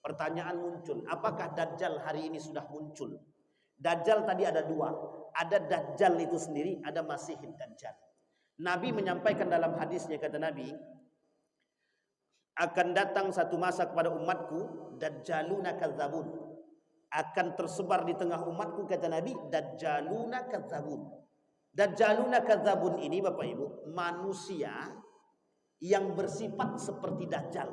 Pertanyaan muncul, apakah Dajjal hari ini sudah muncul? Dajjal tadi ada dua. Ada Dajjal itu sendiri, ada Masihid Dajjal. Nabi menyampaikan dalam hadisnya, kata Nabi, akan datang satu masa kepada umatku, Dajjaluna kadzabun. Akan tersebar di tengah umatku, kata Nabi, Dajjaluna kadzabun. Dajjaluna kadzabun ini, Bapak Ibu, manusia yang bersifat seperti Dajjal.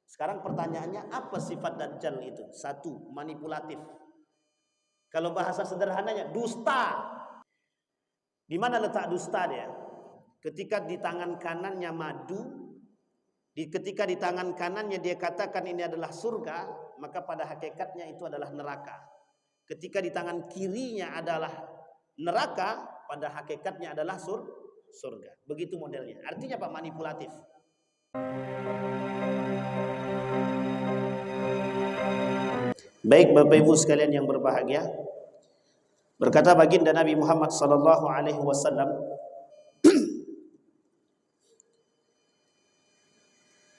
Sekarang pertanyaannya, apa sifat Dajjal itu? Satu, manipulatif. Kalau bahasa sederhananya, dusta. Di mana letak dusta dia? Ketika di tangan kanannya madu, ketika di tangan kanannya dia katakan ini adalah surga, maka pada hakikatnya itu adalah neraka. Ketika di tangan kirinya adalah neraka, pada hakikatnya adalah surga. Begitu modelnya. Artinya Pak, manipulatif. Baik Bapak Ibu sekalian yang berbahagia, berkata baginda Nabi Muhammad sallallahu alaihi wasallam,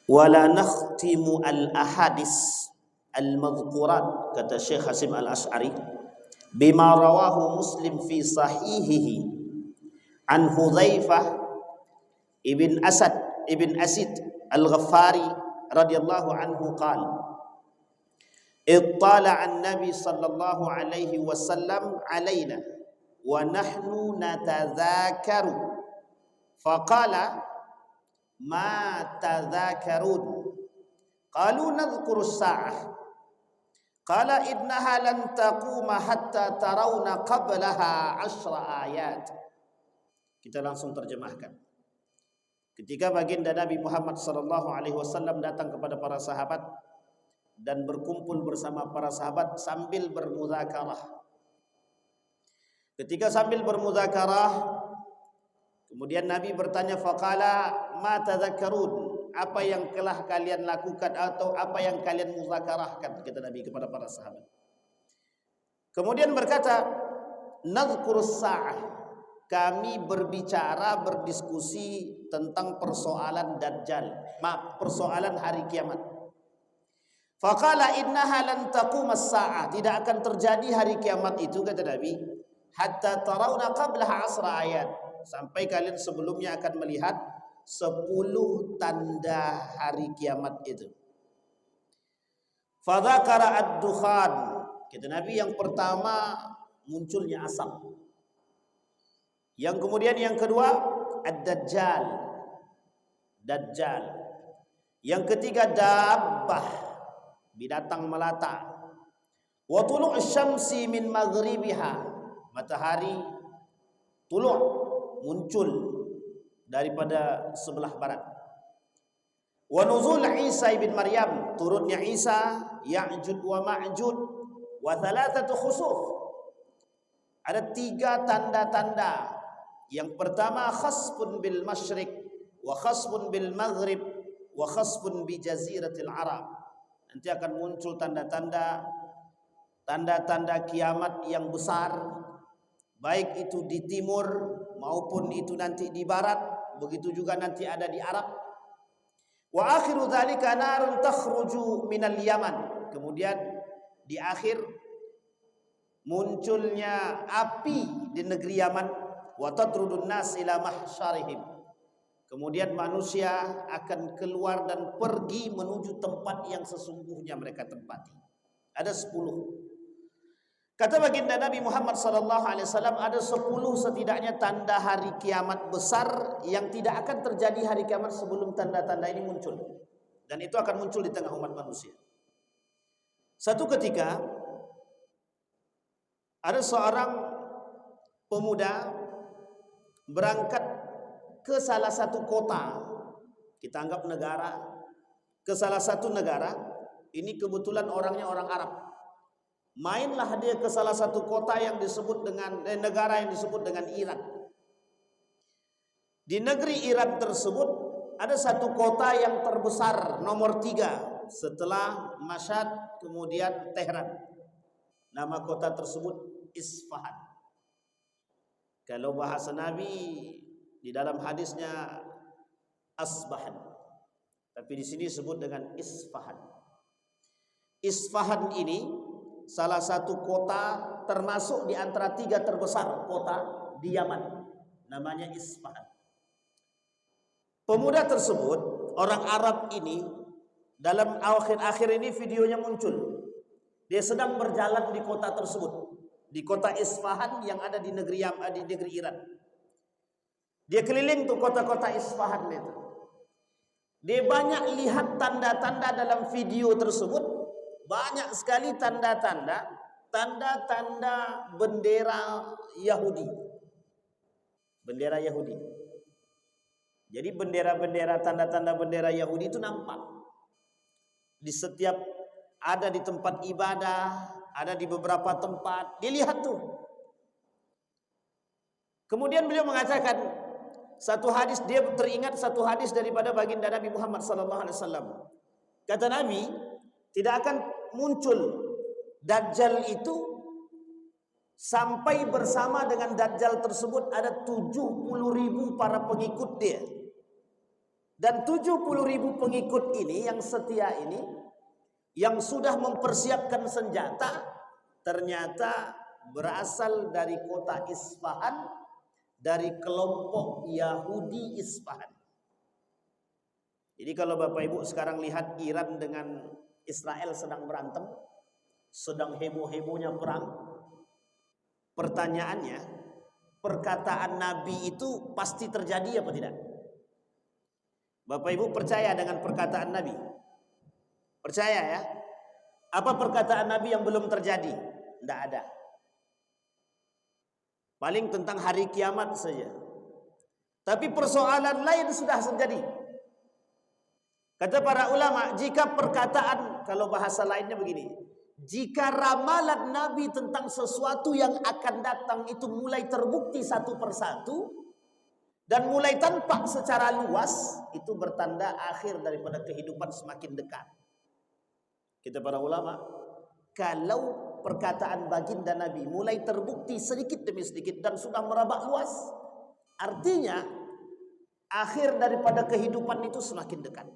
wala nakhtimu al-ahadis al-madhkurat, kata Syekh Hasim Al-Asy'ari, bima rawahu Muslim fi sahihihi an Hudzaifah ibn Asid al-Ghaffari radhiyallahu anhu qala ittala an-nabi sallallahu alaihi wasallam alaina wa nahnu natadhakaru faqala ma tadhakarun qalu nadhkuru as-sa'ah qala innaha lan taquma hatta tarawna qablaha 10 ayat. Kita langsung terjemahkan. Ketika baginda Nabi Muhammad sallallahu alaihi wasallam datang kepada para sahabat dan berkumpul bersama para sahabat sambil bermuzakarah. Ketika sambil bermuzakarah, kemudian Nabi bertanya, faqala ma tadhakkarun, apa yang telah kalian lakukan atau apa yang kalian muzakarahkan, kata Nabi kepada para sahabat. Kemudian berkata, nadhkurus sa'ah, kami berbicara, berdiskusi tentang persoalan Dajjal, persoalan hari kiamat. Faqala innaha lan taqumas sa'ah, tidak akan terjadi hari kiamat itu, kata Nabi, hatta tarawna qablaha 10 ayat, sampai kalian sebelumnya akan melihat 10 tanda hari kiamat itu. Fadzakara ad-dukhan, kata Nabi, yang pertama munculnya asap. Yang kemudian yang kedua ad-dajjal, Dajjal. Yang ketiga dabbah, binatang melata. Wa tulu' syamsi min maghribiha, matahari tulu' muncul daripada sebelah barat. Wa nuzul Isa ibn Maryam, turunnya Isa, Ya'jud wa Ma'jud, wa thalathatu khusuf. Ada 3 tanda-tanda. Yang pertama khasfun bil masyriq, wa khasfun bil maghrib, wa khasfun bi jaziratil Arab. Nanti akan muncul tanda-tanda kiamat yang besar, baik itu di timur maupun itu nanti di barat, begitu juga nanti ada di Arab. Wa akhiru dzalika narun takhruju minal Yaman. Kemudian di akhir munculnya api di negeri Yaman, wa tatrudun nas ila mahsyarihim. Kemudian manusia akan keluar dan pergi menuju tempat yang sesungguhnya mereka tempati. Ada 10. Kata baginda Nabi Muhammad sallallahu alaihi wasallam, ada 10 setidaknya tanda hari kiamat besar yang tidak akan terjadi hari kiamat sebelum tanda-tanda ini muncul. Dan itu akan muncul di tengah umat manusia. Satu ketika ada seorang pemuda berangkat ke salah satu kota, kita anggap negara, ke salah satu negara. Ini kebetulan orangnya orang Arab. Mainlah dia ke salah satu kota yang disebut dengan negara yang disebut dengan Iran. Di negeri Iran tersebut ada satu kota yang terbesar, nomor 3 setelah Mashhad, kemudian Tehran. Nama kota tersebut Isfahan. Kalau bahasa Nabi di dalam hadisnya Asbahan, tapi di sini disebut dengan Isfahan. Isfahan ini salah satu kota termasuk di antara 3 terbesar kota di Yaman. Namanya Isfahan. Pemuda tersebut, orang Arab ini, dalam akhir-akhir ini videonya muncul. Dia sedang berjalan di kota tersebut, di kota Isfahan yang ada di negeri Iran. Dia keliling tuh kota-kota Isfahan itu. Dia banyak lihat tanda-tanda dalam video tersebut. Banyak sekali tanda-tanda bendera Yahudi. Bendera Yahudi. Jadi bendera-bendera, tanda-tanda bendera Yahudi itu nampak. Di setiap, ada di tempat ibadah, ada di beberapa tempat. Dilihat tuh. Kemudian beliau mengatakan satu hadis, dia teringat satu hadis daripada baginda Nabi Muhammad SAW. Kata Nabi, tidak akan muncul Dajjal itu sampai bersama dengan Dajjal tersebut ada 70.000 para pengikut dia. Dan 70.000 pengikut ini yang setia ini, yang sudah mempersiapkan senjata, ternyata berasal dari kota Isfahan, dari kelompok Yahudi Isfahan. Jadi kalau Bapak Ibu sekarang lihat Iran dengan Israel sedang berantem, sedang heboh-hebohnya perang. Pertanyaannya, perkataan Nabi itu pasti terjadi apa tidak? Bapak Ibu percaya dengan perkataan Nabi? Percaya ya? Apa perkataan Nabi yang belum terjadi? Tidak ada. Paling tentang hari kiamat saja. Tapi persoalan lain sudah terjadi. Kata para ulama, jika perkataan, kalau bahasa lainnya begini, jika ramalan Nabi tentang sesuatu yang akan datang itu mulai terbukti satu persatu dan mulai tampak secara luas, itu bertanda akhir daripada kehidupan semakin dekat. Kata para ulama, kalau perkataan baginda Nabi mulai terbukti sedikit demi sedikit dan sudah merabak luas, artinya akhir daripada kehidupan itu semakin dekat.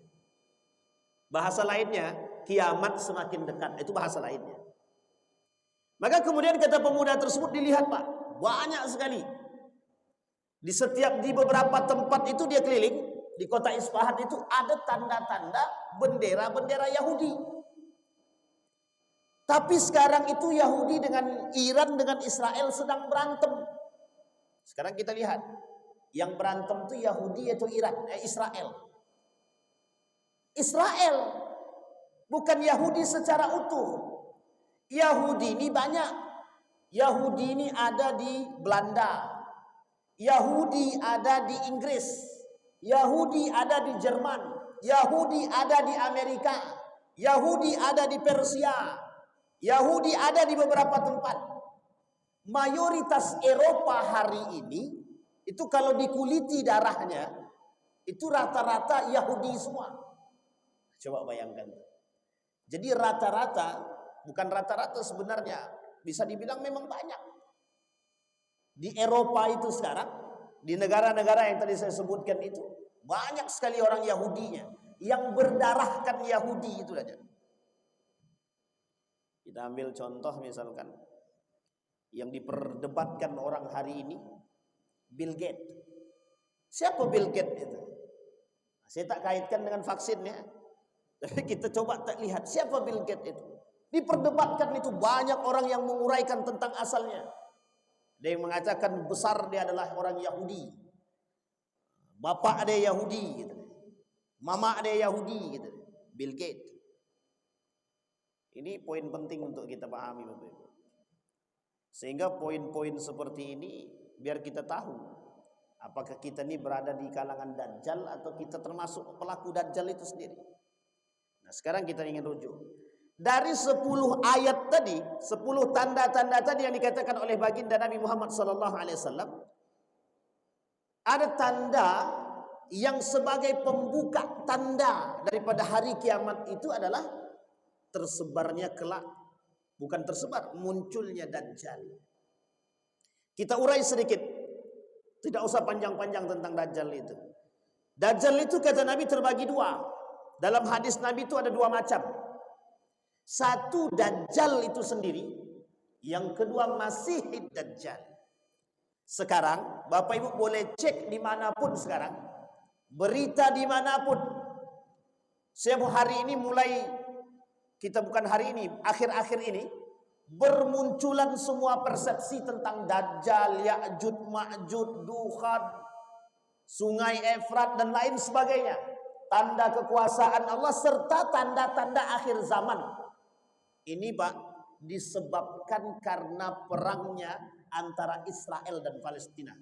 Bahasa lainnya, kiamat semakin dekat. Itu bahasa lainnya. Maka kemudian kata pemuda tersebut, dilihat Pak, banyak sekali. Di beberapa tempat itu dia keliling, di kota Isfahan itu ada tanda-tanda bendera-bendera Yahudi. Tapi sekarang itu Yahudi dengan Iran, dengan Israel sedang berantem. Sekarang kita lihat, yang berantem itu Yahudi atau Israel. Israel, bukan Yahudi secara utuh. Yahudi ini banyak. Yahudi ini ada di Belanda, Yahudi ada di Inggris, Yahudi ada di Jerman, Yahudi ada di Amerika, Yahudi ada di Persia, Yahudi ada di beberapa tempat. Mayoritas Eropa hari ini itu kalau dikuliti darahnya itu rata-rata Yahudi semua. Coba bayangkan. Jadi rata-rata, bukan rata-rata sebenarnya, bisa dibilang memang banyak. Di Eropa itu sekarang, di negara-negara yang tadi saya sebutkan itu, banyak sekali orang Yahudinya yang berdarahkan Yahudi itu saja. Kita ambil contoh misalkan yang diperdebatkan orang hari ini, Bill Gates. Siapa Bill Gates itu? Saya tak kaitkan dengan vaksinnya. Tapi kita coba tak lihat siapa Bill Gates itu. Diperdebatkan itu banyak orang yang menguraikan tentang asalnya. Ada yang mengatakan besar dia adalah orang Yahudi, bapak dia Yahudi, gitu. Mama dia Yahudi, gitu. Bill Gates. Ini poin penting untuk kita pahami, Bapak Ibu. Sehingga poin-poin seperti ini biar kita tahu apakah kita ini berada di kalangan Dajjal atau kita termasuk pelaku Dajjal itu sendiri. Nah, sekarang kita ingin rujuk. Dari 10 ayat tadi, 10 tanda-tanda tadi yang dikatakan oleh baginda Nabi Muhammad SAW, ada tanda yang sebagai pembuka tanda daripada hari kiamat itu adalah tersebarnya kelak, bukan tersebar, munculnya Dajjal. Kita urai sedikit, tidak usah panjang-panjang tentang Dajjal itu. Dajjal itu kata Nabi terbagi dua. Dalam hadis Nabi itu ada 2 macam. Satu, Dajjal itu sendiri. Yang kedua, Masih Dajjal. Sekarang Bapak Ibu boleh cek dimanapun sekarang, berita dimanapun. Setiap hari ini mulai, kita bukan hari ini, akhir-akhir ini, bermunculan semua persepsi tentang Dajjal, Ya'juj, Ma'juj, Dukhan, Sungai Efrat dan lain sebagainya. Tanda kekuasaan Allah serta tanda-tanda akhir zaman. Ini Pak, disebabkan karena perangnya antara Israel dan Palestina.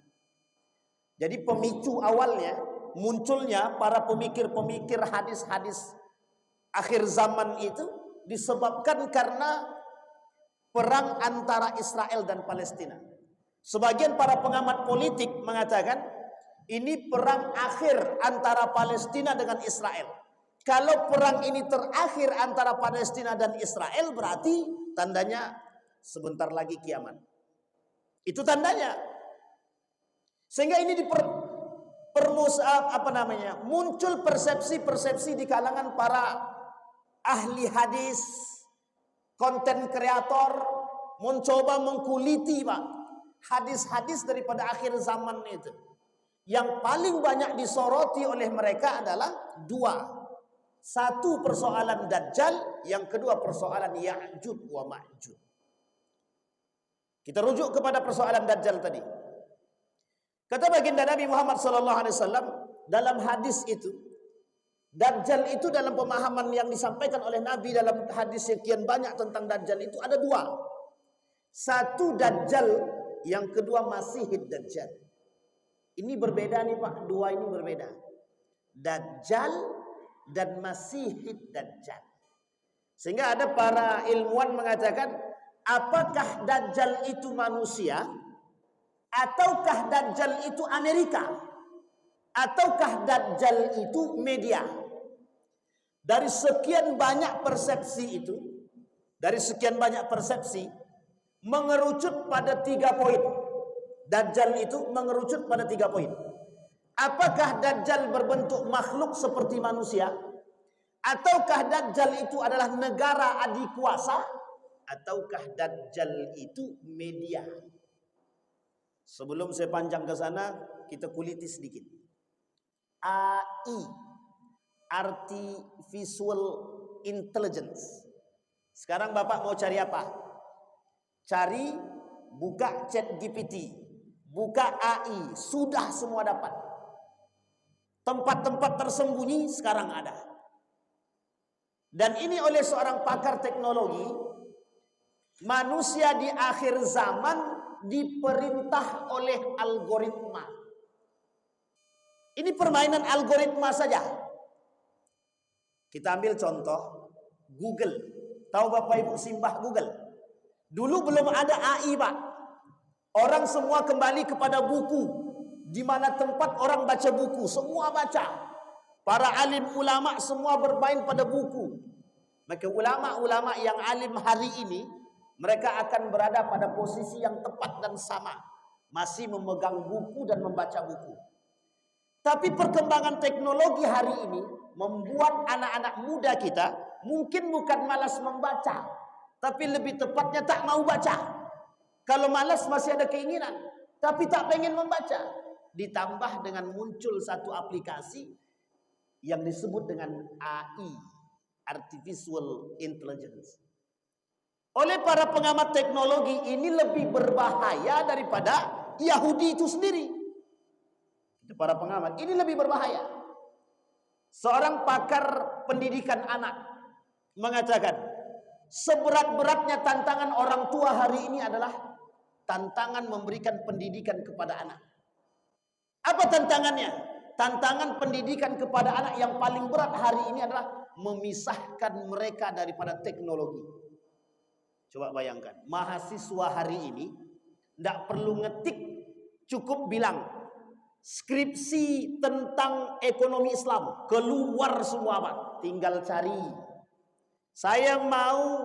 Jadi pemicu awalnya munculnya para pemikir-pemikir hadis-hadis akhir zaman itu disebabkan karena perang antara Israel dan Palestina. Sebagian para pengamat politik mengatakan ini perang akhir antara Palestina dengan Israel. Kalau perang ini terakhir antara Palestina dan Israel, berarti tandanya sebentar lagi kiamat. Itu tandanya. Sehingga ini muncul persepsi-persepsi di kalangan para ahli hadis, konten kreator, mencoba mengkuliti Pak hadis-hadis daripada akhir zaman itu. Yang paling banyak disoroti oleh mereka adalah dua. Satu, persoalan Dajjal, yang kedua persoalan Ya'juj wa Ma'juj. Kita rujuk kepada persoalan Dajjal tadi. Kata baginda Nabi Muhammad SAW dalam hadis itu, Dajjal itu dalam pemahaman yang disampaikan oleh Nabi dalam hadis sekian banyak tentang Dajjal itu ada dua. Satu, Dajjal, yang kedua Masih Dajjal. Ini berbeda nih Pak, dua ini berbeda. Dajjal dan Masih Dajjal. Sehingga ada para ilmuwan mengatakan, apakah Dajjal itu manusia? Ataukah Dajjal itu Amerika? Ataukah Dajjal itu media? Dari sekian banyak persepsi itu, mengerucut pada 3 poin. Dajjal itu mengerucut pada 3 poin. Apakah Dajjal berbentuk makhluk seperti manusia? Ataukah Dajjal itu adalah negara adikuasa? Ataukah Dajjal itu media? Sebelum saya panjang ke sana, kita kuliti sedikit. AI, Artificial Intelligence. Sekarang Bapak mau cari apa? Cari, buka ChatGPT, buka AI, sudah semua dapat. Tempat-tempat tersembunyi sekarang ada. Dan ini oleh seorang pakar teknologi, manusia di akhir zaman diperintah oleh algoritma. Ini permainan algoritma saja. Kita ambil contoh Google. Tahu Bapak Ibu simbah Google? Dulu belum ada AI Pak. Orang semua kembali kepada buku. Di mana tempat orang baca buku, semua baca. Para alim ulama semua bermain pada buku. Maka ulama-ulama yang alim hari ini, mereka akan berada pada posisi yang tepat dan sama. Masih memegang buku dan membaca buku. Tapi perkembangan teknologi hari ini membuat anak-anak muda kita mungkin bukan malas membaca, tapi lebih tepatnya tak mau baca. Kalau malas masih ada keinginan, tapi tak pengen membaca. Ditambah dengan muncul satu aplikasi yang disebut dengan AI, Artificial Intelligence. Oleh para pengamat teknologi, ini lebih berbahaya daripada Yahudi itu sendiri. Para pengamat, ini lebih berbahaya. Seorang pakar pendidikan anak mengatakan, seberat-beratnya tantangan orang tua hari ini adalah tantangan memberikan pendidikan kepada anak. Apa tantangannya? Tantangan pendidikan kepada anak yang paling berat hari ini adalah memisahkan mereka daripada teknologi. Coba bayangkan, mahasiswa hari ini tidak perlu ngetik, cukup bilang skripsi tentang ekonomi Islam, keluar semua Pak, tinggal cari. Saya mau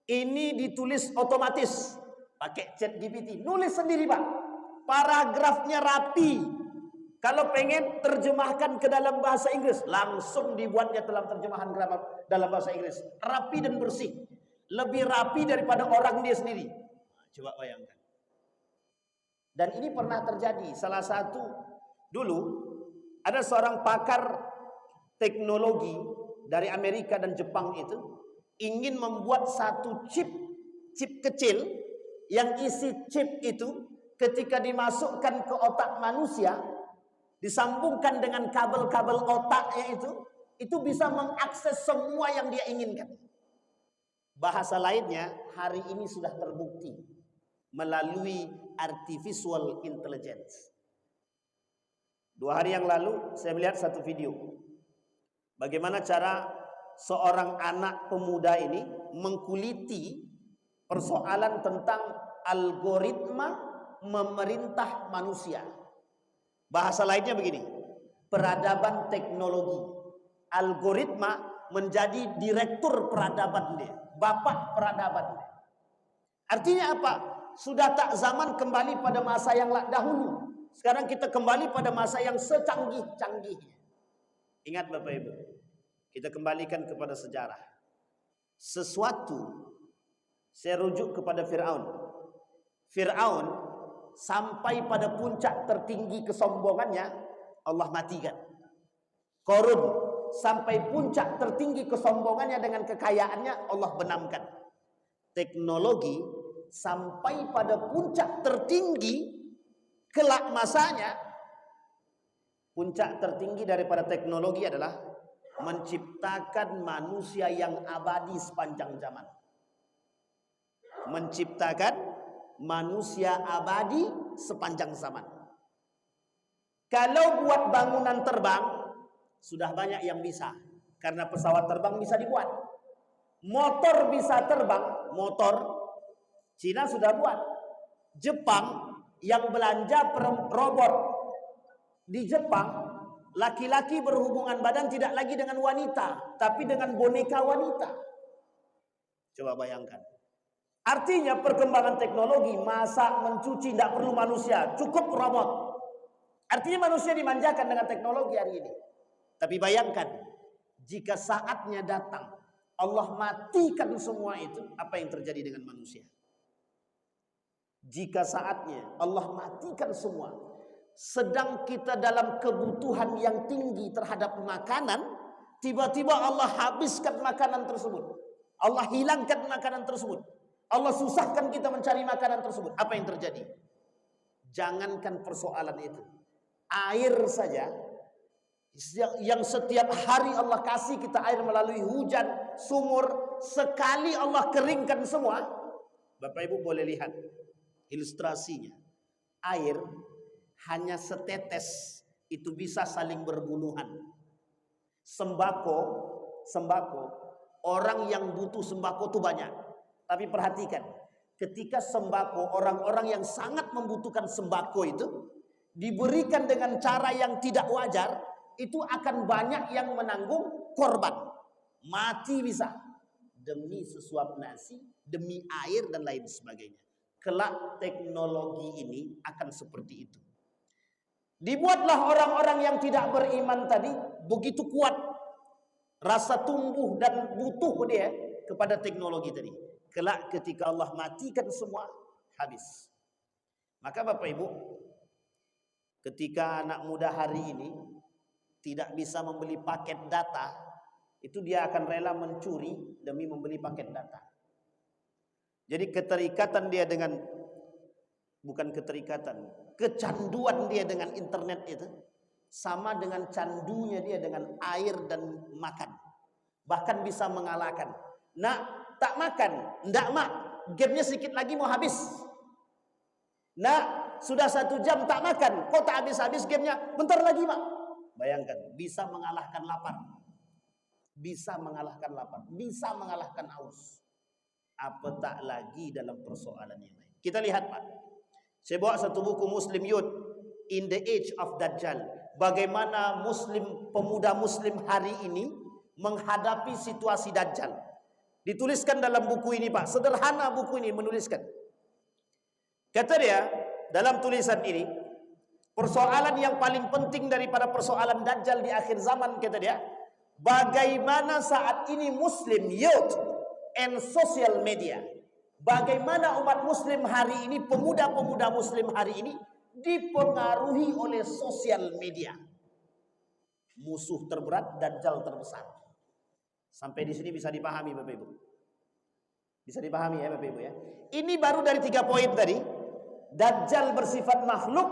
ini ditulis otomatis pakai ChatGPT, nulis sendiri Pak. Paragrafnya rapi, Kalau pengen terjemahkan ke dalam bahasa Inggris, langsung dibuatnya dalam terjemahan dalam bahasa Inggris. Rapi dan bersih. Lebih rapi daripada orang dia sendiri. Coba bayangkan. Dan ini pernah terjadi. Salah satu dulu ada seorang pakar teknologi dari Amerika dan Jepang itu ingin membuat satu chip kecil yang isi chip itu ketika dimasukkan ke otak manusia, disambungkan dengan kabel-kabel otaknya itu bisa mengakses semua yang dia inginkan. Bahasa lainnya, hari ini sudah terbukti melalui artificial intelligence. 2 hari yang lalu saya melihat satu video. Bagaimana cara seorang anak pemuda ini mengkuliti persoalan tentang algoritma memerintah manusia. Bahasa lainnya begini, peradaban teknologi. Algoritma menjadi direktur peradaban dia, bapak peradaban dia. Artinya apa? Sudah tak zaman kembali pada masa yang dahulu. Sekarang kita kembali pada masa yang secanggih-canggihnya. Ingat Bapak Ibu, kita kembalikan kepada sejarah. Sesuatu, saya rujuk kepada Fir'aun. Fir'aun sampai pada puncak tertinggi kesombongannya, Allah matikan. Qarun sampai puncak tertinggi kesombongannya dengan kekayaannya, Allah benamkan. Teknologi sampai pada puncak tertinggi kelak masanya. Puncak tertinggi daripada teknologi adalah menciptakan manusia yang abadi sepanjang zaman. Menciptakan manusia abadi sepanjang zaman. Kalau buat bangunan terbang, sudah banyak yang bisa. Karena pesawat terbang bisa dibuat. Motor bisa terbang, motor Cina sudah buat. Jepang yang belanja robot. Di Jepang, laki-laki berhubungan badan tidak lagi dengan wanita, tapi dengan boneka wanita. Coba bayangkan. Artinya perkembangan teknologi, masak, mencuci, tidak perlu manusia, cukup robot. Artinya manusia dimanjakan dengan teknologi hari ini. Tapi bayangkan, jika saatnya datang, Allah matikan semua itu, apa yang terjadi dengan manusia? Jika saatnya Allah matikan semua, sedang kita dalam kebutuhan yang tinggi terhadap makanan, tiba-tiba Allah habiskan makanan tersebut. Allah hilangkan makanan tersebut. Allah susahkan kita mencari makanan tersebut. Apa yang terjadi? Jangankan persoalan itu. Air saja, yang setiap hari Allah kasih kita air melalui hujan, sumur, sekali Allah keringkan semua. Bapak Ibu boleh lihat ilustrasinya. Air hanya setetes itu bisa saling berbunuhan. Sembako, orang yang butuh sembako itu banyak. Tapi perhatikan, ketika sembako, orang-orang yang sangat membutuhkan sembako itu diberikan dengan cara yang tidak wajar, itu akan banyak yang menanggung korban. Mati bisa demi sesuap nasi, demi air dan lain sebagainya. Kelak teknologi ini akan seperti itu. Dibuatlah orang-orang yang tidak beriman tadi begitu kuat rasa tumbuh dan butuh dia kepada teknologi tadi. Kelak ketika Allah matikan semua, habis. Maka Bapak Ibu, ketika anak muda hari ini tidak bisa membeli paket data, itu dia akan rela mencuri demi membeli paket data. Jadi keterikatan dia dengan, bukan keterikatan, kecanduan dia dengan internet itu sama dengan candunya dia dengan air dan makan. Bahkan bisa mengalahkan. Nak, tak makan, ndak mak, gamenya sedikit lagi mau habis. Nak, sudah 1 jam tak makan, kok tak habis-habis gamenya, bentar lagi mak. Bayangkan, bisa mengalahkan lapar. Bisa mengalahkan lapar, bisa mengalahkan haus. Apatah lagi dalam persoalan yang lain. Kita lihat Pak, saya bawa satu buku Muslim Youth in the Age of Dajjal. Bagaimana pemuda muslim hari ini menghadapi situasi Dajjal. Dituliskan dalam buku ini Pak, sederhana buku ini menuliskan. Kata dia dalam tulisan ini, Persoalan yang paling penting daripada persoalan Dajjal di akhir zaman, kata dia, bagaimana saat ini Muslim youth and social media, bagaimana umat Muslim hari ini, pemuda-pemuda Muslim hari ini dipengaruhi oleh sosial media. Musuh terberat, Dajjal terbesar. Sampai di sini bisa dipahami Bapak Ibu? Bisa dipahami ya Bapak Ibu ya? Ini baru dari 3 poin tadi. Dajjal bersifat makhluk,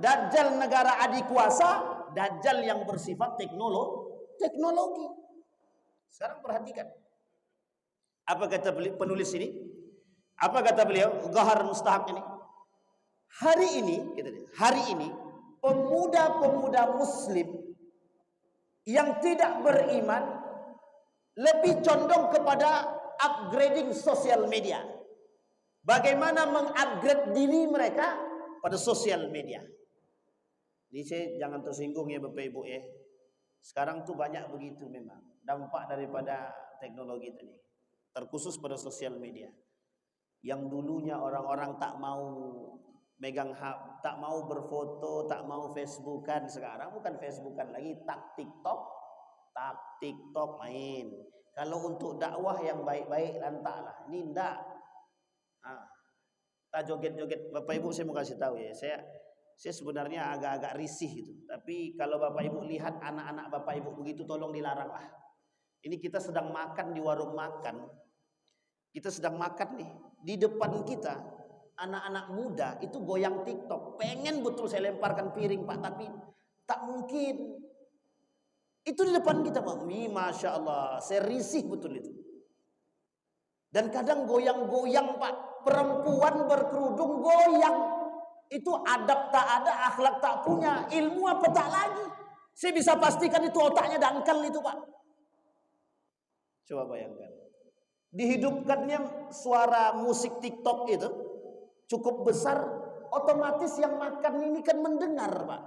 Dajjal negara adikuasa, Dajjal yang bersifat teknologi. Sekarang perhatikan. Apa kata penulis ini? Apa kata beliau? Ghahar Mustahak ini. Hari ini pemuda-pemuda Muslim yang tidak beriman lebih condong kepada upgrading sosial media. Bagaimana mengupgrade diri mereka pada sosial media. Jadi saya jangan tersinggung ya Bapak Ibu ya. Sekarang tuh banyak begitu memang dampak daripada teknologi tadi. Terkhusus pada sosial media. Yang dulunya orang-orang tak mau megang HP, tak mau berfoto, tak mau Facebookan, sekarang bukan Facebookan lagi, tak TikTok main. Kalau untuk dakwah yang baik-baik lantaklah. Ini enggak. Tak joget-joget. Bapak Ibu saya mau kasih tahu ya. Saya sebenarnya agak-agak risih gitu. Tapi kalau Bapak Ibu lihat anak-anak Bapak Ibu begitu, tolong dilarang lah. Ini kita sedang makan di warung makan. Kita sedang makan nih. Di depan kita anak-anak muda itu goyang TikTok. Pengen betul saya lemparkan piring Pak, tapi tak mungkin. Itu di depan kita Pak. Masya Allah, saya risih betul itu. Dan kadang goyang-goyang Pak. Perempuan berkerudung goyang. Itu adab tak ada, akhlak tak punya, ilmu apa tak lagi. Saya bisa pastikan itu otaknya dangkal itu Pak. Coba bayangkan. Dihidupkannya suara musik TikTok itu cukup besar, otomatis yang makan ini kan mendengar Pak.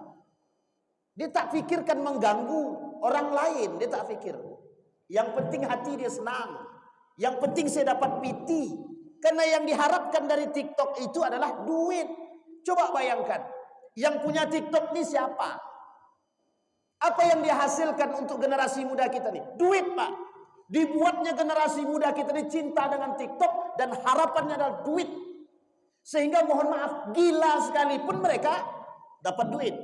Dia tak pikirkan mengganggu orang lain, dia tak pikir. Yang penting hati dia senang. Yang penting saya dapat PT. Karena yang diharapkan dari TikTok itu adalah duit. Coba bayangkan, yang punya TikTok ini siapa? Apa yang dihasilkan untuk generasi muda kita nih? Duit Pak. Dibuatnya generasi muda kita ini cinta dengan TikTok dan harapannya adalah duit. Sehingga mohon maaf, gila sekalipun mereka dapat duit.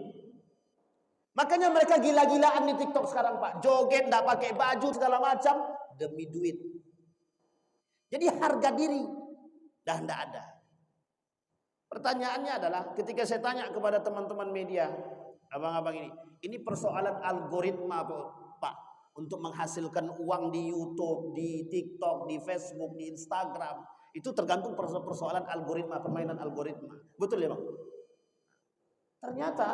Makanya mereka gila-gilaan di TikTok sekarang Pak. Joget, tidak pakai baju, segala macam. Demi duit. Jadi harga diri dah tidak ada. Pertanyaannya adalah, ketika saya tanya kepada teman-teman media, abang-abang ini persoalan algoritma Pak. Untuk menghasilkan uang di YouTube, di TikTok, di Facebook, di Instagram. Itu tergantung persoalan algoritma, permainan algoritma. Betul ya Bang? Ternyata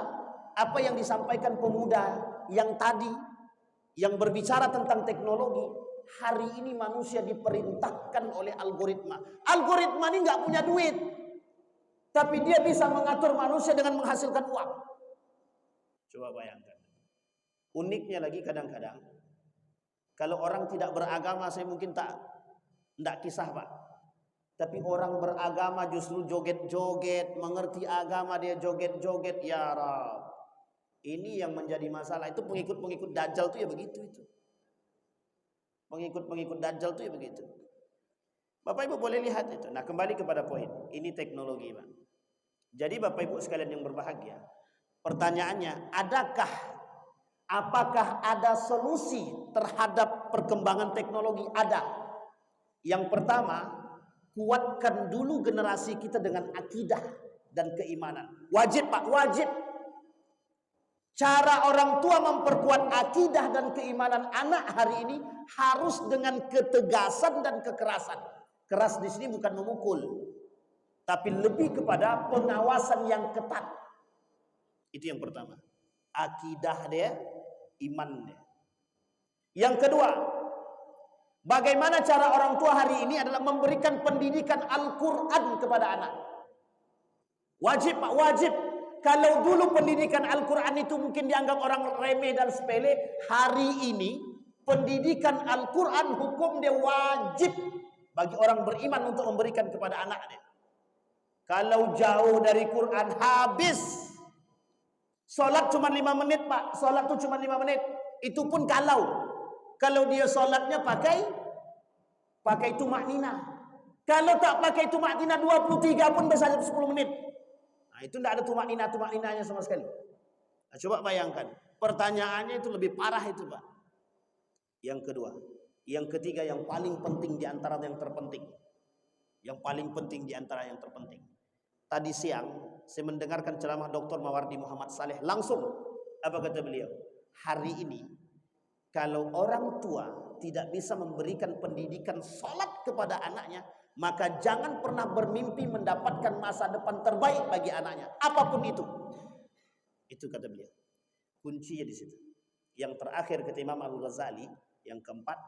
apa yang disampaikan pemuda yang tadi, yang berbicara tentang teknologi, hari ini manusia diperintahkan oleh algoritma. Algoritma ini nggak punya duit, tapi dia bisa mengatur manusia dengan menghasilkan uang. Coba bayangkan. Uniknya lagi kadang-kadang, kalau orang tidak beragama, saya mungkin tidak kisah Pak. Tapi orang beragama justru joget-joget, mengerti agama dia joget-joget, ya Rab. Ini yang menjadi masalah. Itu pengikut-pengikut Dajjal itu ya begitu itu. Pengikut-pengikut Dajjal itu ya begitu. Bapak Ibu boleh lihat itu. Nah, kembali kepada poin. Ini teknologi, Pak. Jadi Bapak Ibu sekalian yang berbahagia, pertanyaannya, apakah ada solusi terhadap perkembangan teknologi? Ada. Yang pertama, kuatkan dulu generasi kita dengan akidah dan keimanan. Wajib Pak, wajib. Cara orang tua memperkuat akidah dan keimanan anak hari ini harus dengan ketegasan dan kekerasan. Keras di sini bukan memukul, tapi lebih kepada pengawasan yang ketat. Itu yang pertama. Akidah dia, iman dia. Yang kedua, bagaimana cara orang tua hari ini adalah memberikan pendidikan Al-Quran kepada anak. Wajib Pak, wajib. Kalau dulu pendidikan Al-Quran itu mungkin dianggap orang remeh dan sepele, hari ini pendidikan Al-Quran hukum dia wajib bagi orang beriman untuk memberikan kepada anaknya. Kalau jauh dari Quran habis. Sholat cuma 5 menit Pak. Sholat tuh cuma 5 menit. Itu pun kalau dia sholatnya pakai tumak nina. Kalau tak pakai tumak nina 23 pun bisa 10 menit. Nah, itu tidak ada tumak ninanya sama sekali. Nah, coba bayangkan. Pertanyaannya itu lebih parah itu Pak. Yang kedua. Yang ketiga yang paling penting di antara yang terpenting. Yang paling penting di antara yang terpenting. Tadi siang saya mendengarkan ceramah Dr. Mawardi Muhammad Saleh. Langsung apa kata beliau? Hari ini kalau orang tua tidak bisa memberikan pendidikan salat kepada anaknya, maka jangan pernah bermimpi mendapatkan masa depan terbaik bagi anaknya, apapun itu. Itu kata beliau. Kuncinya di situ. Yang terakhir kata Imam Al-Ghazali, yang keempat,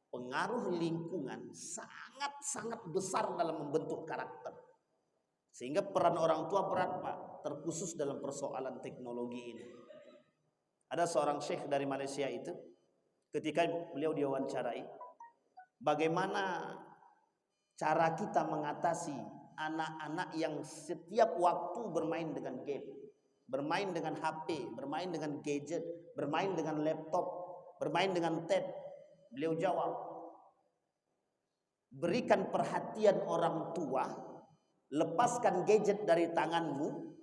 pengaruh lingkungan sangat-sangat besar dalam membentuk karakter. Sehingga peran orang tua berat Pak, terkhusus dalam persoalan teknologi ini. Ada seorang syekh dari Malaysia itu, ketika beliau diwawancarai, bagaimana cara kita mengatasi anak-anak yang setiap waktu bermain dengan game, bermain dengan HP, bermain dengan gadget, bermain dengan laptop, bermain dengan tab. Beliau jawab, berikan perhatian orang tua, lepaskan gadget dari tanganmu,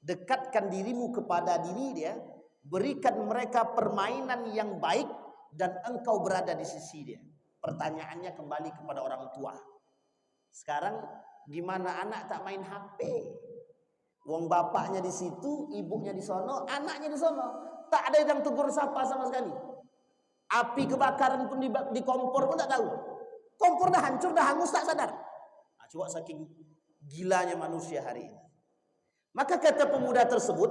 dekatkan dirimu kepada diri dia, berikan mereka permainan yang baik, dan engkau berada di sisi dia. Pertanyaannya kembali kepada orang tua. Sekarang gimana anak tak main HP? Wong bapaknya di situ, ibunya di sono, anaknya di sono. Tak ada yang tegur sapa sama sekali. Api kebakaran pun di kompor pun tak tahu. Kompor dah hancur, dah hangus, tak sadar. Nah, coba saking gilanya manusia hari ini. Maka kata pemuda tersebut,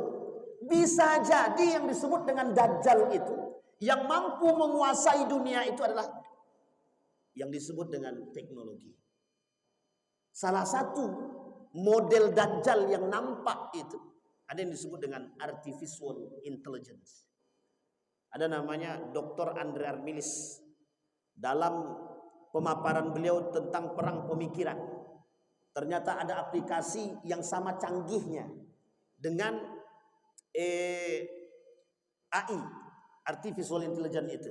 bisa jadi yang disebut dengan Dajjal itu, yang mampu menguasai dunia itu adalah yang disebut dengan teknologi. Salah satu model Dajjal yang nampak itu ada yang disebut dengan artificial intelligence. Ada namanya Dr. Andre Armilis dalam pemaparan beliau tentang perang pemikiran. Ternyata ada aplikasi yang sama canggihnya dengan AI, artificial intelligence itu.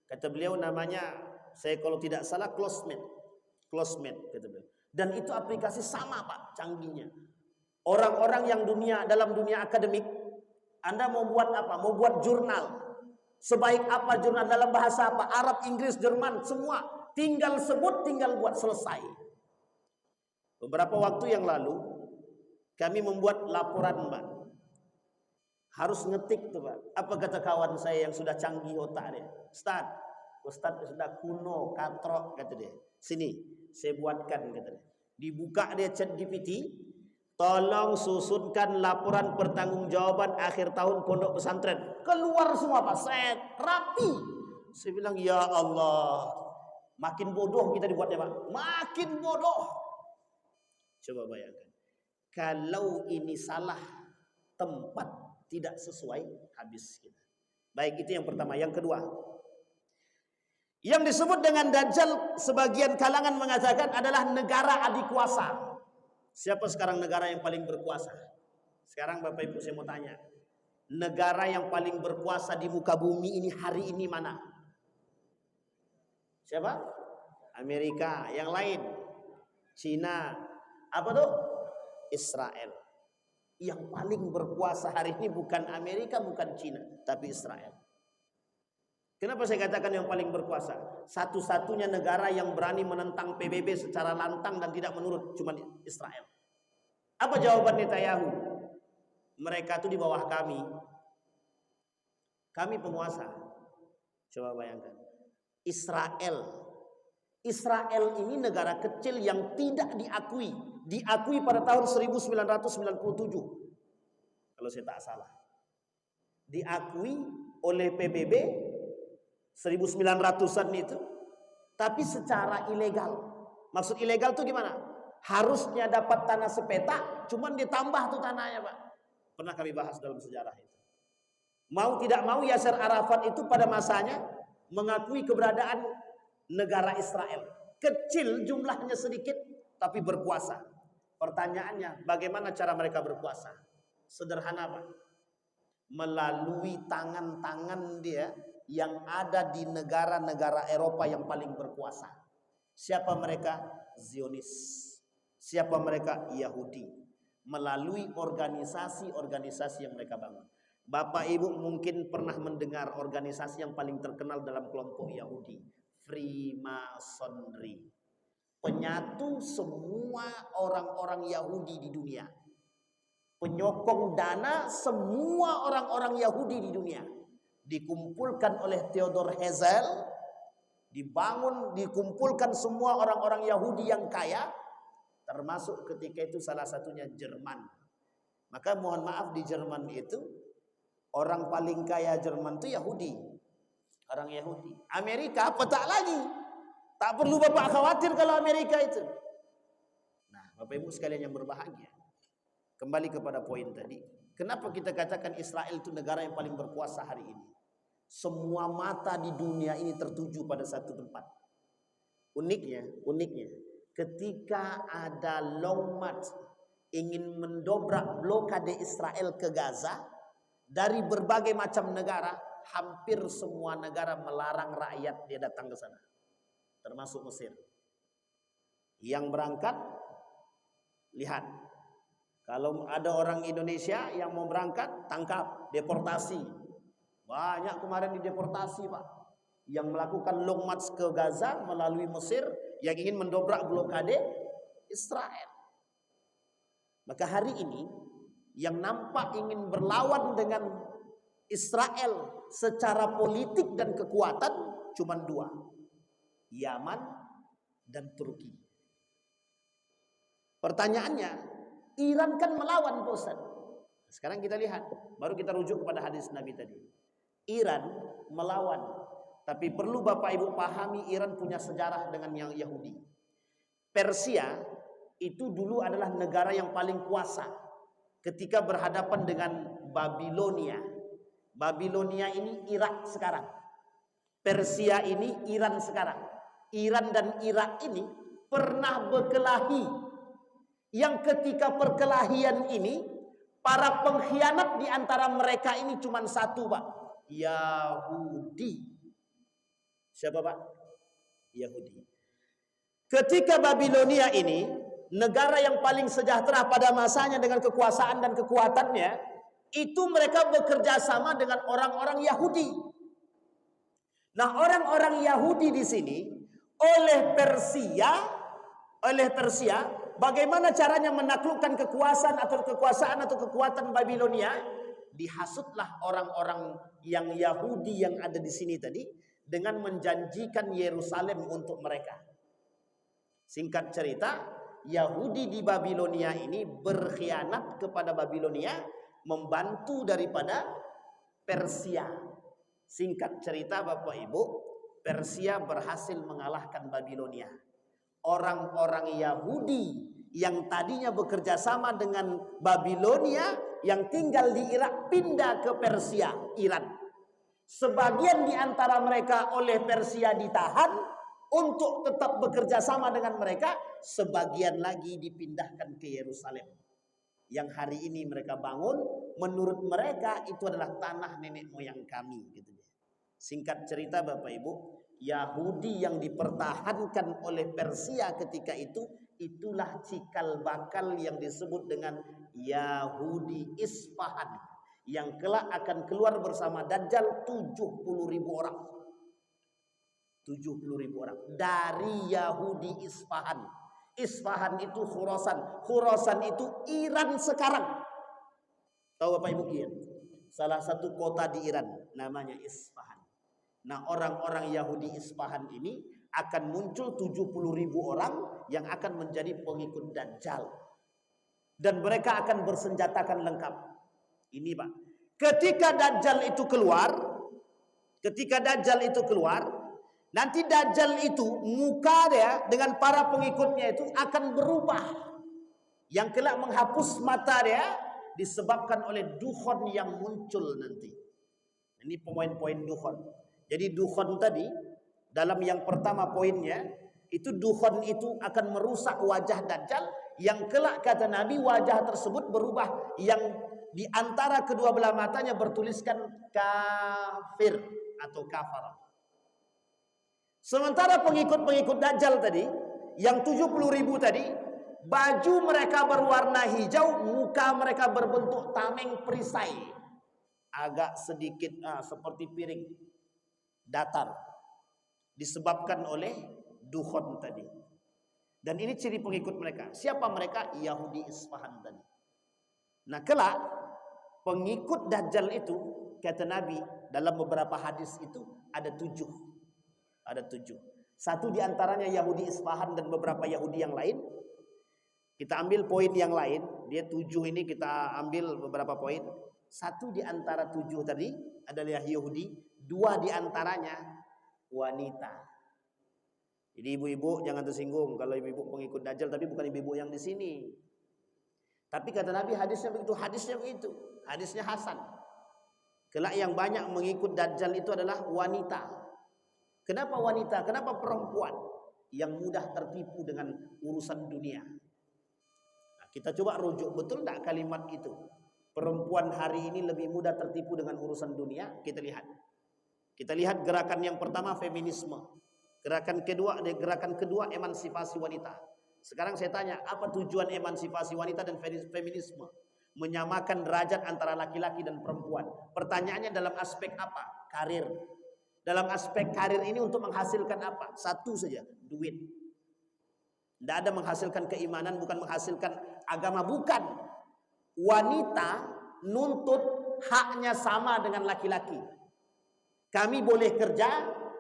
Kata beliau namanya, saya kalau tidak salah Closemate kata beliau. Dan itu aplikasi sama Pak canggihnya. Orang-orang yang dalam dunia akademik, Anda mau buat apa? Mau buat jurnal. Sebaik apa jurnal dalam bahasa apa? Arab, Inggris, Jerman, semua. Tinggal sebut, tinggal buat, selesai. Beberapa waktu yang lalu kami membuat laporan Mbak. Harus ngetik tuh Pak. Apa kata kawan saya yang sudah canggih otak dia? Ustaz sudah kuno, katrok kata dia. Sini, saya buatkan kata dia. Dibuka dia ChatGPT, tolong susunkan laporan pertanggungjawaban akhir tahun pondok pesantren. Keluar semua Pak, set, rapi. Saya bilang ya Allah, makin bodoh kita dibuatnya Pak. Makin bodoh. Coba bayangkan, kalau ini salah tempat, tidak sesuai, habis kita. Baik, itu yang pertama. Yang kedua, yang disebut dengan Dajjal, sebagian kalangan mengatakan adalah negara adikuasa. Siapa sekarang negara yang paling berkuasa? Sekarang Bapak Ibu saya mau tanya, negara yang paling berkuasa di muka bumi ini hari ini mana? Siapa? Amerika. Yang lain? Cina. Apa tuh? Israel. Yang paling berkuasa hari ini bukan Amerika, bukan Cina, tapi Israel. Kenapa saya katakan yang paling berkuasa? Satu-satunya negara yang berani menentang PBB secara lantang dan tidak menurut cuma Israel. Apa jawaban Netanyahu? Mereka itu di bawah kami. Kami penguasa. Coba bayangkan. Israel ini negara kecil yang tidak diakui. Diakui pada tahun 1997. Kalau saya tak salah. Diakui oleh PBB 1900-an itu. Tapi secara ilegal. Maksud ilegal itu gimana? Harusnya dapat tanah sepetak, cuman ditambah tuh tanahnya Pak. Pernah kami bahas dalam sejarah itu. Mau tidak mau Yasser Arafat itu pada masanya mengakui keberadaan negara Israel. Kecil jumlahnya sedikit, tapi berkuasa. Pertanyaannya, bagaimana cara mereka berkuasa? Sederhana Pak. melalui tangan-tangan dia yang ada di negara-negara Eropa yang paling berkuasa. Siapa mereka? Zionis. Siapa mereka? Yahudi. Melalui organisasi-organisasi yang mereka bangun. Bapak Ibu mungkin pernah mendengar organisasi yang paling terkenal dalam kelompok Yahudi, Freemasonry. Penyatu semua orang-orang Yahudi di dunia. Penyokong dana semua orang-orang Yahudi di dunia. Dikumpulkan oleh Theodor Herzl, dikumpulkan semua orang-orang Yahudi yang kaya, termasuk ketika itu salah satunya Jerman. Maka mohon maaf, di Jerman itu orang paling kaya Jerman itu Yahudi. Orang Yahudi. Amerika apa tak lagi? Tak perlu Bapak khawatir kalau Amerika itu. Nah, Bapak Ibu sekalian yang berbahagia. Kembali kepada poin tadi. Kenapa kita katakan Israel itu negara yang paling berkuasa hari ini? Semua mata di dunia ini tertuju pada satu tempat. Uniknya, ketika ada Long March ingin mendobrak blokade Israel ke Gaza, dari berbagai macam negara, hampir semua negara melarang rakyat dia datang ke sana. Termasuk Mesir. Yang berangkat, lihat. Kalau ada orang Indonesia yang mau berangkat, tangkap, deportasi. Banyak kemarin dideportasi, Pak. Yang melakukan long march ke Gaza melalui Mesir, yang ingin mendobrak blokade Israel. Maka hari ini, yang nampak ingin berlawan dengan Israel secara politik dan kekuatan, cuma dua. Yaman dan Turki. Pertanyaannya, Iran kan melawan, Pak Ustaz. Sekarang kita lihat, baru kita rujuk kepada hadis Nabi tadi. Iran melawan, tapi perlu Bapak Ibu pahami, Iran punya sejarah dengan yang Yahudi. Persia itu dulu adalah negara yang paling kuasa ketika berhadapan dengan Babilonia. Babilonia ini Irak sekarang. Persia ini Iran sekarang. Iran dan Irak ini pernah berkelahi. Yang ketika perkelahian ini, para pengkhianat di antara mereka ini cuma satu, Pak. Yahudi. Siapa, Pak? Yahudi. Ketika Babilonia ini, negara yang paling sejahtera pada masanya dengan kekuasaan dan kekuatannya, itu mereka bekerja sama dengan orang-orang Yahudi. Nah, orang-orang Yahudi di sini, oleh Persia, bagaimana caranya menaklukkan kekuasaan atau kekuatan Babilonia? Dihasutlah orang-orang yang Yahudi yang ada di sini tadi dengan menjanjikan Yerusalem untuk mereka. Singkat cerita, Yahudi di Babilonia ini berkhianat kepada Babilonia, membantu daripada Persia. Singkat cerita Bapak Ibu, Persia berhasil mengalahkan Babilonia. Orang-orang Yahudi yang tadinya bekerja sama dengan Babilonia yang tinggal di Irak pindah ke Persia, Iran. Sebagian di antara mereka oleh Persia ditahan untuk tetap bekerja sama dengan mereka, sebagian lagi dipindahkan ke Yerusalem. Yang hari ini mereka bangun, menurut mereka itu adalah tanah nenek moyang kami, gitu. Singkat cerita Bapak Ibu, Yahudi yang dipertahankan oleh Persia ketika itu, itulah cikal bakal yang disebut dengan Yahudi Isfahan, yang kelak akan keluar bersama Dajjal 70.000 orang. 70.000 orang dari Yahudi Isfahan. Isfahan itu Khurasan. Khurasan itu Iran sekarang. Tahu Bapak Ibu kian? Salah satu kota di Iran namanya Isfahan. Nah, orang-orang Yahudi Isfahan ini akan muncul 70.000 orang yang akan menjadi pengikut Dajjal. Dan mereka akan bersenjatakan lengkap. Ini Pak, ketika Dajjal itu keluar, nanti Dajjal itu muka dia dengan para pengikutnya itu akan berubah. Yang kelak menghapus mata dia disebabkan oleh dukhon yang muncul nanti. Ini poin-poin dukhon. Jadi dukhon tadi, dalam yang pertama poinnya, itu dukhon itu akan merusak wajah Dajjal, yang kelak kata Nabi wajah tersebut berubah, yang di antara kedua belah matanya bertuliskan kafir atau kafar. Sementara pengikut-pengikut Dajjal tadi, yang 70.000 tadi, baju mereka berwarna hijau, muka mereka berbentuk tameng perisai, agak sedikit seperti piring datar, disebabkan oleh dukhon tadi. Dan ini ciri pengikut mereka. Siapa mereka? Yahudi Isfahan tadi. Nah, kelak pengikut Dajjal itu, kata Nabi dalam beberapa hadis itu ada 7. Ada 7. Satu di antaranya Yahudi Isfahan dan beberapa Yahudi yang lain. Kita ambil poin yang lain. Dia 7 ini kita ambil beberapa poin. Satu di antara 7 tadi adalah Yahudi. 2 di antaranya wanita. Jadi ibu-ibu jangan tersinggung kalau ibu-ibu pengikut Dajjal, tapi bukan ibu-ibu yang di sini. Tapi kata Nabi hadisnya begitu, hadisnya Hasan. Kelak yang banyak mengikut Dajjal itu adalah wanita. Kenapa wanita? Kenapa perempuan yang mudah tertipu dengan urusan dunia? Nah, kita coba rujuk, betul tak kalimat itu? Perempuan hari ini lebih mudah tertipu dengan urusan dunia. Kita lihat gerakan yang pertama, feminisme. Gerakan kedua emansipasi wanita. Sekarang saya tanya, apa tujuan emansipasi wanita dan feminisme? Menyamakan derajat antara laki-laki dan perempuan. Pertanyaannya dalam aspek apa? Karir. Dalam aspek karir ini untuk menghasilkan apa? Satu saja, duit. Tidak ada menghasilkan keimanan, bukan menghasilkan agama, bukan. Wanita nuntut haknya sama dengan laki-laki. Kami boleh kerja,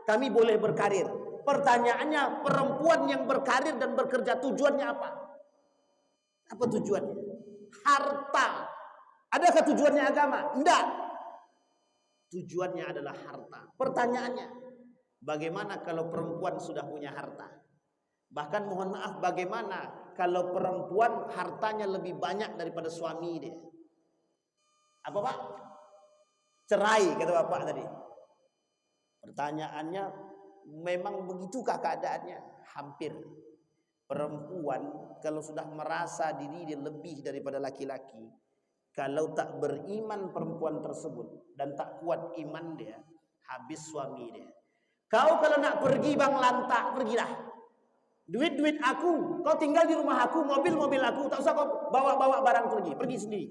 kami boleh berkarir. Pertanyaannya, perempuan yang berkarir dan bekerja tujuannya apa? Apa tujuannya? Harta. Adakah tujuannya agama? Tidak. Tujuannya adalah harta. Pertanyaannya, bagaimana kalau perempuan sudah punya harta? Bahkan mohon maaf, bagaimana kalau perempuan hartanya lebih banyak daripada suami dia? Apa Pak? Cerai kata Bapak tadi. Pertanyaannya, memang begitukah keadaannya? Hampir. Perempuan kalau sudah merasa diri dia lebih daripada laki-laki, kalau tak beriman perempuan tersebut dan tak kuat iman dia, habis suami dia. Kau kalau nak pergi bang lantak, pergilah. Duit aku, kau tinggal di rumah aku, mobil aku, tak usah kau bawa barang pergi sendiri.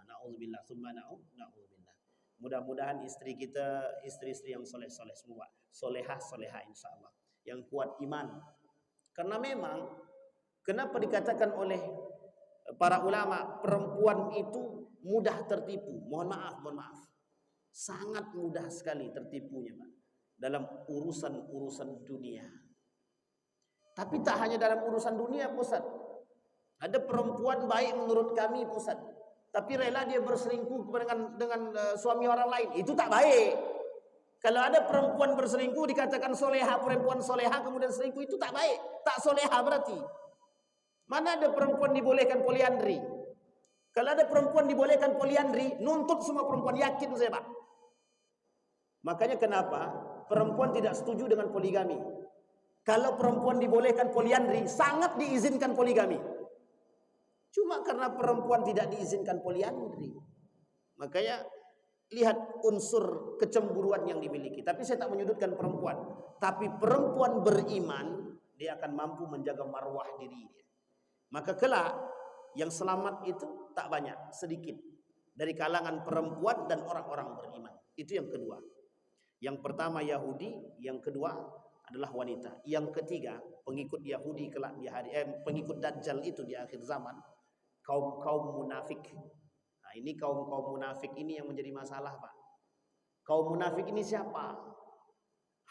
Na'udzubillah, summa na'udzubillah. Mudah-mudahan istri kita istri-istri yang soleh-soleh semua, solehah insyaallah, yang kuat iman. Karena memang kenapa dikatakan oleh para ulama perempuan itu mudah tertipu? Mohon maaf, sangat mudah sekali tertipunya Pak, dalam urusan dunia. Tapi tak hanya dalam urusan dunia, Ustaz. Ada perempuan baik menurut kami, Ustaz, tapi rela dia berselingkuh dengan suami orang lain. Itu tak baik. Kalau ada perempuan berselingkuh dikatakan soleha, perempuan soleha kemudian selingkuh, itu tak baik. Tak soleha berarti. Mana ada perempuan dibolehkan poliandri? Kalau ada perempuan dibolehkan poliandri, nuntut semua perempuan, yakin saya Pak. Makanya kenapa perempuan tidak setuju dengan poligami? Kalau perempuan dibolehkan poliandri, sangat diizinkan poligami. Cuma karena perempuan tidak diizinkan poliandri, makanya lihat unsur kecemburuan yang dimiliki. Tapi saya tak menyudutkan perempuan. Tapi perempuan beriman, dia akan mampu menjaga marwah diri dia. Maka kelak yang selamat itu tak banyak, sedikit. Dari kalangan perempuan dan orang-orang beriman. Itu yang kedua. Yang pertama Yahudi, yang kedua adalah wanita. Yang ketiga, pengikut Yahudi kelak di hari pengikut Dajjal itu di akhir zaman, kaum munafik. Nah, ini kaum munafik ini yang menjadi masalah, Pak. Kaum munafik ini siapa?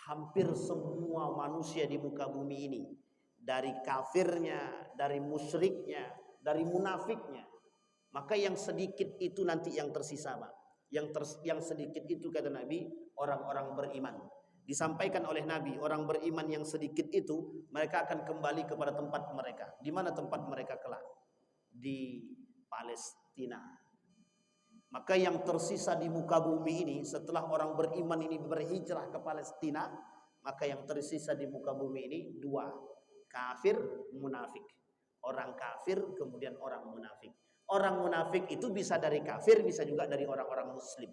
Hampir semua manusia di muka bumi ini, dari kafirnya, dari musyriknya, dari munafiknya. Maka yang sedikit itu nanti yang tersisa, Pak. Yang sedikit itu kata Nabi, orang-orang beriman. Disampaikan oleh Nabi, orang beriman yang sedikit itu mereka akan kembali kepada tempat mereka. Di mana tempat mereka kelak? Di Palestina. Maka yang tersisa di muka bumi ini setelah orang beriman ini berhijrah ke Palestina, maka yang tersisa di muka bumi ini dua, kafir, munafik. Orang kafir kemudian orang munafik. Orang munafik itu bisa dari kafir, bisa juga dari orang-orang muslim.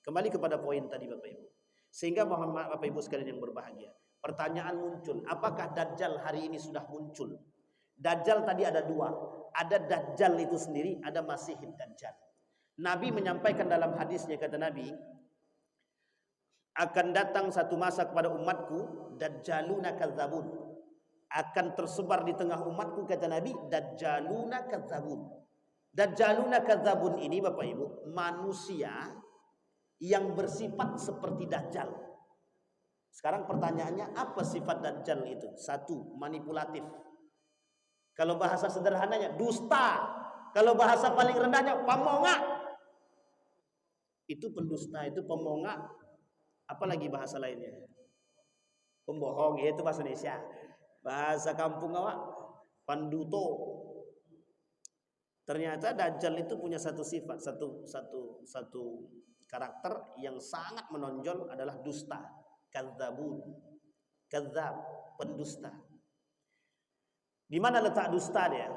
Kembali kepada poin tadi Bapak Ibu. Sehingga mohon maaf Bapak Ibu sekalian yang berbahagia. Pertanyaan muncul, apakah Dajjal hari ini sudah muncul? Dajjal tadi ada dua. Ada Dajjal itu sendiri, ada Masihid Dajjal. Nabi menyampaikan dalam hadisnya, kata Nabi, akan datang satu masa kepada umatku, Dajjaluna kadzabun. Akan tersebar di tengah umatku, kata Nabi, Dajjaluna kadzabun. Dajjaluna kadzabun ini Bapak Ibu, manusia yang bersifat seperti Dajjal. Sekarang pertanyaannya, apa sifat Dajjal itu? Satu, manipulatif. Kalau bahasa sederhananya, dusta. Kalau bahasa paling rendahnya, pemongak. Itu pendusta, itu pemongak. Apalagi bahasa lainnya? Pembohong, ya itu bahasa Indonesia. Bahasa kampung awak, panduto. Ternyata Dajjal itu punya satu sifat, satu karakter yang sangat menonjol adalah dusta. Kadzabun. Kadzab, pendusta. Di mana letak dusta dia?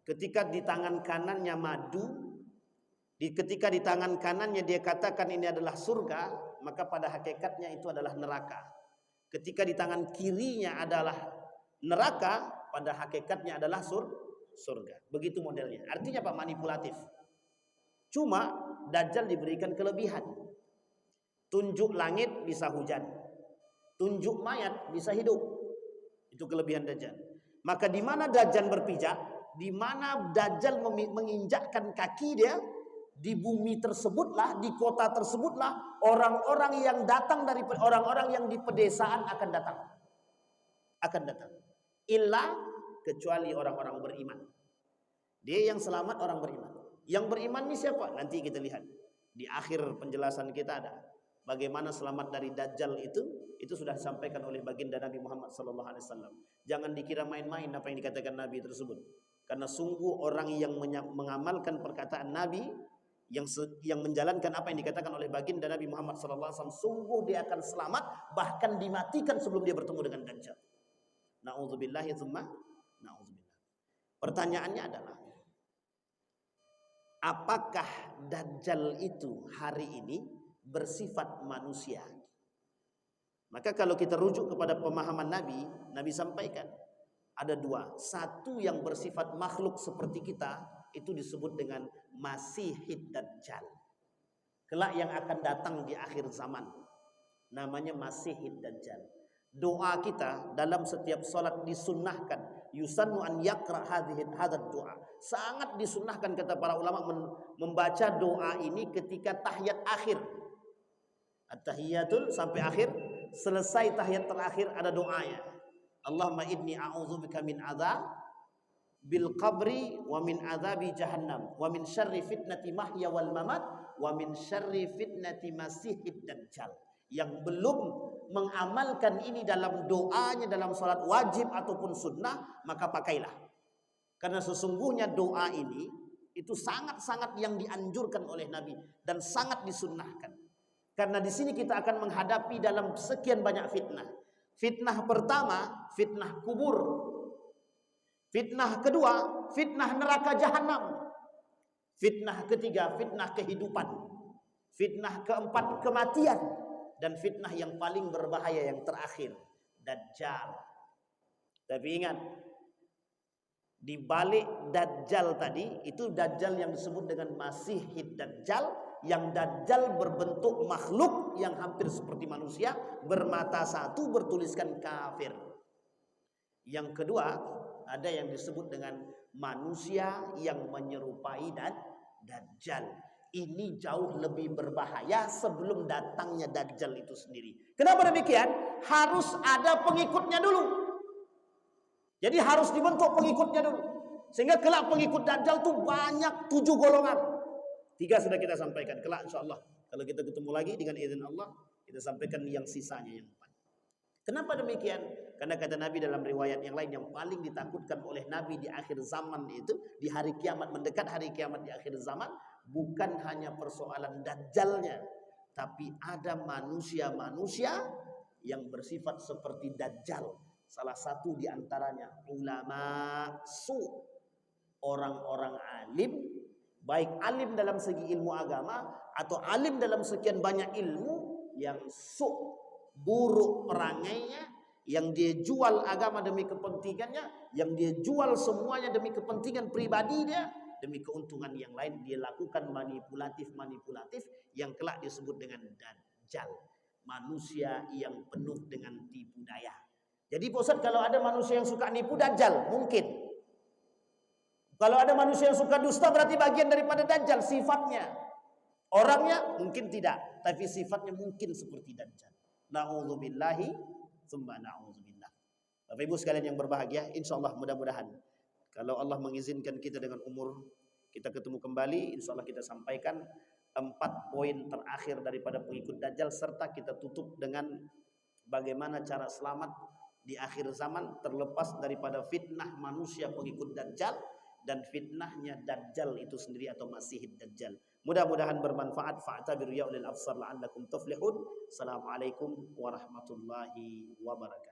Ketika di tangan kanannya madu, ketika di tangan kanannya dia katakan ini adalah surga, maka pada hakikatnya itu adalah neraka. Ketika di tangan kirinya adalah neraka, pada hakikatnya adalah surga. Begitu modelnya. Artinya apa? Manipulatif. Cuma Dajjal diberikan kelebihan. Tunjuk langit bisa hujan. Tunjuk mayat bisa hidup. Itu kelebihan Dajjal. Maka di mana Dajjal berpijak, di mana Dajjal menginjakkan kaki dia, di bumi tersebutlah, di kota tersebutlah, orang-orang yang datang dari orang-orang yang di pedesaan akan datang. Akan datang. Illa kecuali orang-orang beriman. Dia yang selamat orang beriman. Yang beriman ini siapa? Nanti kita lihat. Di akhir penjelasan kita ada. Bagaimana selamat dari Dajjal itu sudah disampaikan oleh baginda Nabi Muhammad SAW. Jangan dikira main-main apa yang dikatakan Nabi tersebut. Karena sungguh orang yang mengamalkan perkataan Nabi, yang menjalankan apa yang dikatakan oleh baginda Nabi Muhammad SAW, sungguh dia akan selamat, bahkan dimatikan sebelum dia bertemu dengan Dajjal. Na'udzubillahi tsumma na'udzubillah. Pertanyaannya adalah, apakah Dajjal itu hari ini bersifat manusia? Maka kalau kita rujuk kepada pemahaman Nabi sampaikan ada dua. Satu yang bersifat makhluk seperti kita, itu disebut dengan Masihid Dajjal. Kelak yang akan datang di akhir zaman, namanya Masihid Dajjal. Doa kita dalam setiap salat disunnahkan, yusannu an yaqra hadzal doa. Sangat disunnahkan kata para ulama membaca doa ini ketika tahiyat akhir. At-tahiyatul sampai akhir, selesai tahiyat terakhir ada doanya. Allahumma inni a'udzubika min adzab bil qabri wa min adzabi jahannam wa min syarri fitnati mahya wal mamat wa min syarri fitnati masihid dajjal. Yang belum mengamalkan ini dalam doanya dalam salat wajib ataupun sunnah, maka pakailah. Karena sesungguhnya doa ini itu sangat-sangat yang dianjurkan oleh Nabi dan sangat disunnahkan. Karena di sini kita akan menghadapi dalam sekian banyak fitnah. Fitnah pertama, fitnah kubur. Fitnah kedua, fitnah neraka jahanam. Fitnah ketiga, fitnah kehidupan. Fitnah keempat, kematian. Dan fitnah yang paling berbahaya yang terakhir, Dajjal. Tapi ingat, di balik Dajjal tadi, itu Dajjal yang disebut dengan Masihid Dajjal, yang Dajjal berbentuk makhluk yang hampir seperti manusia, bermata satu, bertuliskan kafir. Yang kedua, ada yang disebut dengan manusia yang menyerupai Dajjal. Ini jauh lebih berbahaya sebelum datangnya Dajjal itu sendiri. Kenapa demikian? Harus ada pengikutnya dulu. Jadi harus dibentuk pengikutnya dulu. Sehingga kelak pengikut Dajjal itu banyak 7 golongan. 3 sudah kita sampaikan. Kelak insya Allah, kalau kita ketemu lagi dengan izin Allah, kita sampaikan yang sisanya yang depan. Kenapa demikian? Karena kata Nabi dalam riwayat yang lain, yang paling ditakutkan oleh Nabi di akhir zaman itu, di hari kiamat, mendekat hari kiamat di akhir zaman, bukan hanya persoalan Dajjalnya, tapi ada manusia-manusia yang bersifat seperti Dajjal. Salah satu di antaranya ulama su, orang-orang alim baik alim dalam segi ilmu agama atau alim dalam sekian banyak ilmu, yang buruk perangainya, yang dia jual agama demi kepentingannya, yang dia jual semuanya demi kepentingan pribadi dia, demi keuntungan yang lain. Dia lakukan manipulatif yang kelak disebut dengan dajjal, manusia yang penuh dengan tipu daya. Jadi Pak Ustaz, kalau ada manusia yang suka nipu, dajjal mungkin. Kalau ada manusia yang suka dusta, berarti bagian daripada dajjal sifatnya. Orangnya mungkin tidak, tapi sifatnya mungkin seperti dajjal. Na'udzubillahi tsumma na'udzubillah. Bapak Ibu sekalian yang berbahagia, insyaallah mudah-mudahan kalau Allah mengizinkan kita dengan umur, kita ketemu kembali, insyaallah kita sampaikan 4 poin terakhir daripada pengikut dajjal, serta kita tutup dengan bagaimana cara selamat di akhir zaman terlepas daripada fitnah manusia pengikut dajjal dan fitnahnya dajjal itu sendiri atau masihid dajjal. Mudah-mudahan bermanfaat. Fa'tabiru ya ulil absar la'allakum tuflihun. Assalamualaikum warahmatullahi wabarakatuh.